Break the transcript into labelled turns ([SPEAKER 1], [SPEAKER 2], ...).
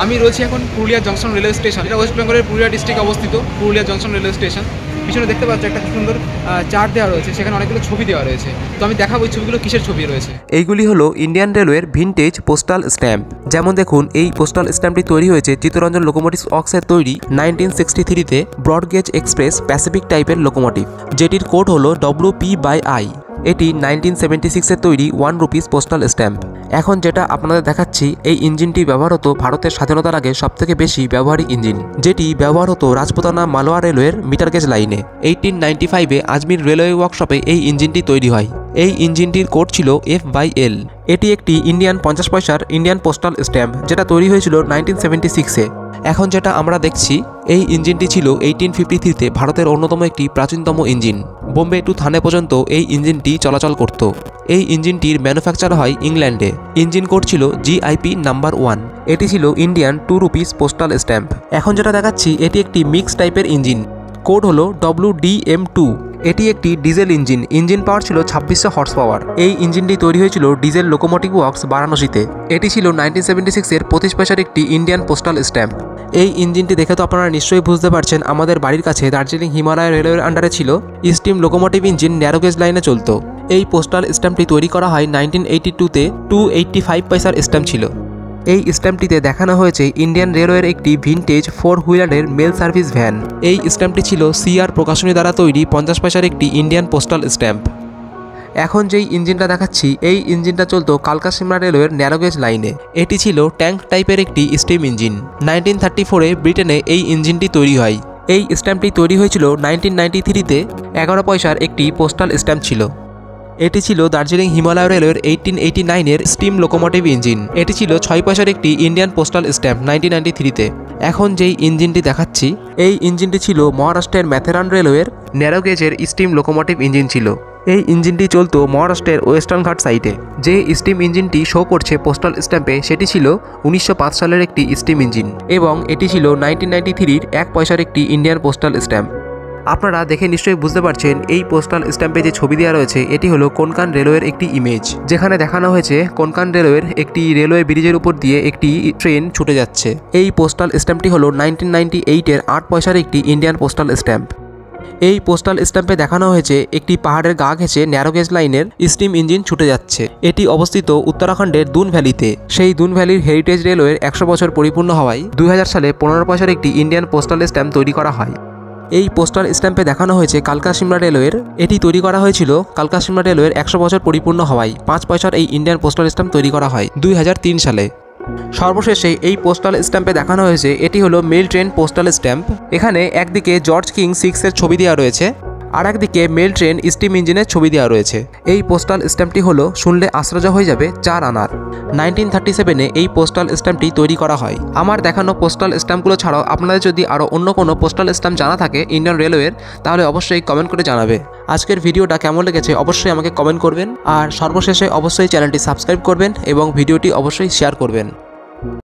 [SPEAKER 1] আমি রয়েছি এখন পুরুলিয়া জংশন রেলওয়ে স্টেশন, এটা ওয়েস্ট বেঙ্গলের পুরুলিয়া ডিস্ট্রিক্টে অবস্থিত। পুরুলিয়া জংশন রেলওয়ে স্টেশন পিছনে দেখতে পাচ্ছি একটা খুব সুন্দর চার্ট দেওয়া রয়েছে, সেখানে অনেকগুলো ছবি দেওয়া রয়েছে। তো আমি দেখাবো এই ছবিগুলো কিসের ছবি রয়েছে।
[SPEAKER 2] এইগুলি হলো ইন্ডিয়ান রেলওয়ের ভিনটেজ পোস্টাল স্ট্যাম্প। যেমন দেখুন, এই পোস্টাল স্ট্যাম্পটি তৈরি হয়েছে চিত্তরঞ্জন লোকোমোটিভ ওয়ার্কসের তৈরি 1963-তে ব্রডগেজ এক্সপ্রেস প্যাসিফিক টাইপের লোকোমোটিভ, যেটির কোড হলো WP/I। এটি 1976-এর তৈরি 1 রুপিস পোস্টাল স্ট্যাম্প। এখন যেটা আপনাদের দেখাচ্ছি, এই ইঞ্জিনটি ব্যবহার হতো ভারতের স্বাধীনতার আগে সবথেকে বেশি ব্যবহারিক ইঞ্জিন, যেটি ব্যবহার হতো রাজপুতানা মালোয়া রেলওয়ের মিটার গেজ লাইনে। 1895-এ আজমির রেলওয়ে ওয়ার্কশপে এই ইঞ্জিনটি তৈরি হয়। এই ইঞ্জিনটির কোড ছিল F/L। এটি একটি ইন্ডিয়ান 50 পয়সার ইন্ডিয়ান পোস্টাল স্ট্যাম্প, যেটা তৈরি হয়েছিল 1976-এ। এখন যেটা আমরা দেখছি, এই ইঞ্জিনটি ছিল 1853-তে ভারতের অন্যতম একটি প্রাচীনতম ইঞ্জিন। বোম্বে টু থানে পর্যন্ত এই ইঞ্জিনটি চলাচল করত। এই ইঞ্জিনটির ম্যানুফ্যাকচার হয় ইংল্যান্ডে। ইঞ্জিন কোড ছিল GIP নাম্বার 1। এটি ছিল ইন্ডিয়ান 2 রুপিস পোস্টাল স্ট্যাম্প। এখন যেটা দেখাচ্ছি, এটি একটি মিক্স টাইপের ইঞ্জিন, কোড হলো WDM2। এটি একটি ডিজেল ইঞ্জিন। ইঞ্জিন পাওয়ার ছিল 2600 হর্স পাওয়ার। এই ইঞ্জিনটি তৈরি হয়েছিল ডিজেল লোকোমোটিভ ওয়ার্কস বারাণসীতে। এটি ছিল 1976-এর 25 পয়সার একটি ইন্ডিয়ান পোস্টাল স্ট্যাম্প। এই ইঞ্জিনটি দেখে তো আপনারা নিশ্চয়ই বুঝতে পারছেন, আমাদের বাড়ির কাছে দার্জিলিং হিমালয় রেলওয়ের আন্ডারে ছিল স্টিম লোকোমোটিভ ইঞ্জিন, ন্যারোগেজ লাইনে চলতো। এই পোস্টাল স্ট্যাম্পটি তৈরি করা হয় 1982-তে। 285 পয়সার স্ট্যাম্প ছিল। এই স্ট্যাম্পটিতে দেখানো হয়েছে ইন্ডিয়ান রেলওয়ের একটি ভিনটেজ 4 হুইলারের মেল সার্ভিস ভ্যান। এই স্ট্যাম্পটি ছিল CR প্রকাশনী দ্বারা তৈরি 50 পয়সার একটি ইন্ডিয়ান পোস্টাল স্ট্যাম্প। এখন যেই ইঞ্জিনটা দেখাচ্ছি, এই ইঞ্জিনটা চলতো কালকা সিমলা রেলওয়ের ন্যারোগেজ লাইনে। এটি ছিল ট্যাঙ্ক টাইপের একটি স্টিম ইঞ্জিন। 1934-এ ব্রিটেনে এই ইঞ্জিনটি তৈরি হয়। এই স্ট্যাম্পটি তৈরি হয়েছিল 1993-তে। 11 পয়সার একটি পোস্টাল স্ট্যাম্প ছিল। এটি ছিল দার্জিলিং হিমালয় রেলওয়ের 1889-এর স্টিম লোকোমোটিভ ইঞ্জিন। এটি ছিল 6 পয়সার একটি ইন্ডিয়ান পোস্টাল স্ট্যাম্প 1993-তে। এখন যেই ইঞ্জিনটি দেখাচ্ছি, এই ইঞ্জিনটি ছিল মহারাষ্ট্রের ম্যাথেরান রেলওয়ের ন্যারোগেজের স্টিম লোকোমোটিভ ইঞ্জিন ছিল। এই ইঞ্জিনটি চলতো মহারাষ্ট্রের ওয়েস্টার্ন ঘাট সাইটে। যে স্টিম ইঞ্জিনটি শো করছে পোস্টাল স্ট্যাম্পে, সেটি ছিল 1905 সালের একটি স্টিম ইঞ্জিন, এবং এটি ছিল 1993-র 1 পয়সার একটি ইন্ডিয়ান পোস্টাল স্ট্যাম্প। আপনারা দেখে নিশ্চয়ই বুঝতে পারছেন, এই পোস্টাল স্ট্যাম্পে যে ছবি দেওয়া রয়েছে, এটি হলো কোনকান রেলওয়ের একটি ইমেজ, যেখানে দেখানো হয়েছে কোনকান রেলওয়ের একটি রেলওয়ে ব্রিজের উপর দিয়ে একটি ট্রেন ছুটে যাচ্ছে। এই পোস্টাল স্ট্যাম্পটি হলো 1998-এর 8 পয়সার একটি ইন্ডিয়ান পোস্টাল স্ট্যাম্প। এই পোস্টাল স্ট্যাম্পে দেখানো হয়েছে একটি পাহাড়ের গা ঘেঁষে ন্যারোগেজ লাইনের স্টিম ইঞ্জিন ছুটে যাচ্ছে। এটি অবস্থিত উত্তরাখণ্ডের দুন ভ্যালিতে। সেই দুন ভ্যালির হেরিটেজ রেলওয়ের 100 বছর পরিপূর্ণ হওয়ায় 2000 সালে 15 পয়সার একটি ইন্ডিয়ান পোস্টাল স্ট্যাম্প তৈরি করা হয়। এই পোস্টাল স্ট্যাম্পে দেখানো হয়েছে কালকা সিমলা রেলওয়ের। এটি তৈরি করা হয়েছিল কালকা সিমলা রেলওয়ের 100 বছর পরিপূর্ণ হওয়ায় 5 পয়সার এই ইন্ডিয়ান পোস্টাল স্ট্যাম্প তৈরি করা হয় 2003 সালে। সর্বশেষে এই পোস্টাল স্ট্যাম্পে দেখানো হয়েছে, এটি হলো মেল ট্রেন পোস্টাল স্ট্যাম্প। এখানে একদিকে জর্জ কিং 6-এর ছবি দেওয়া রয়েছে, আর একদিকে মেল ট্রেন স্টিম ইঞ্জিনের ছবি দেওয়া রয়েছে। এই পোস্টাল স্ট্যাম্পটি হলো শুনলে আশ্চর্য হয়ে যাবে 4 আনার। 1937-এ এই পোস্টাল স্ট্যাম্পটি তৈরি করা হয়। আমার দেখানো পোস্টাল স্ট্যাম্পগুলো ছাড়াও আপনাদের যদি আরও অন্য কোনো পোস্টাল স্ট্যাম্প জানা থাকে ইন্ডিয়ান রেলওয়ের, তাহলে অবশ্যই কমেন্ট করে জানাবে। আজকের ভিডিওটা কেমন লেগেছে অবশ্যই আমাকে কমেন্ট করবেন, আর সর্বশেষে অবশ্যই চ্যানেলটি সাবস্ক্রাইব করবেন এবং ভিডিওটি অবশ্যই শেয়ার করবেন।